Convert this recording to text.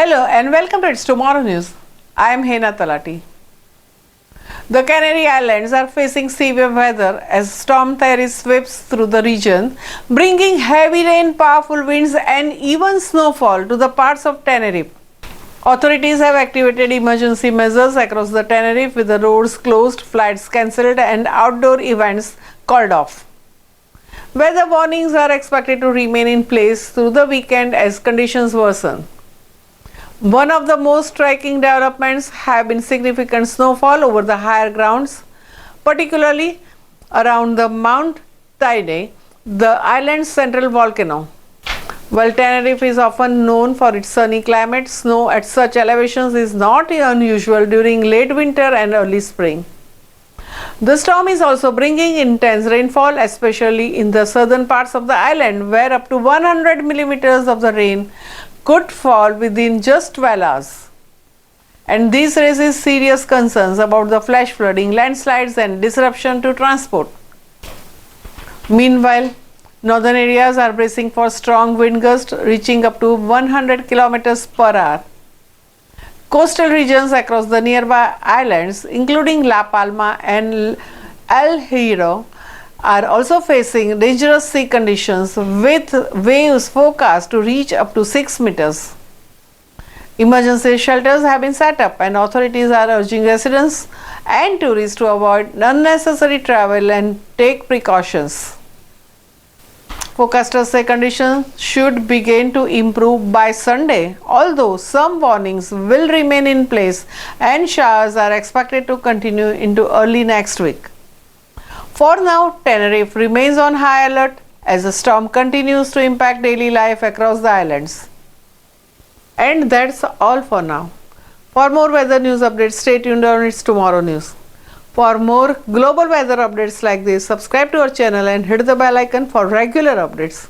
Hello and welcome to It's Tomorrow News. I am Hena Talati. The Canary Islands are facing severe weather as Storm Therese sweeps through the region, bringing heavy rain, powerful winds and even snowfall to the parts of Tenerife. Authorities have activated emergency measures across the Tenerife with the roads closed, flights cancelled and outdoor events called off. Weather warnings are expected to remain in place through the weekend as conditions worsen. One of the most striking developments have been significant snowfall over the higher grounds, particularly around the Mount Taide, the island's central volcano. While Tenerife is often known for its sunny climate, snow at such elevations is not unusual during late winter and early spring. The storm is also bringing intense rainfall, especially in the southern parts of the island, where up to 100 millimeters of the rain could fall within just 12 hours. And this raises serious concerns about the flash flooding, landslides and disruption to transport. Meanwhile, northern areas are bracing for strong wind gusts reaching up to 100 kilometers per hour. Coastal regions across the nearby islands, including La Palma and El Hierro, are also facing dangerous sea conditions with waves forecast to reach up to 6 meters. Emergency shelters have been set up and authorities are urging residents and tourists to avoid unnecessary travel and take precautions. Forecasters say conditions should begin to improve by Sunday, although some warnings will remain in place and showers are expected to continue into early next week. For now, Tenerife remains on high alert as the storm continues to impact daily life across the islands. And that's all for now. For more weather news updates, stay tuned on It's Tomorrow News. For more global weather updates like this, subscribe to our channel and hit the bell icon for regular updates.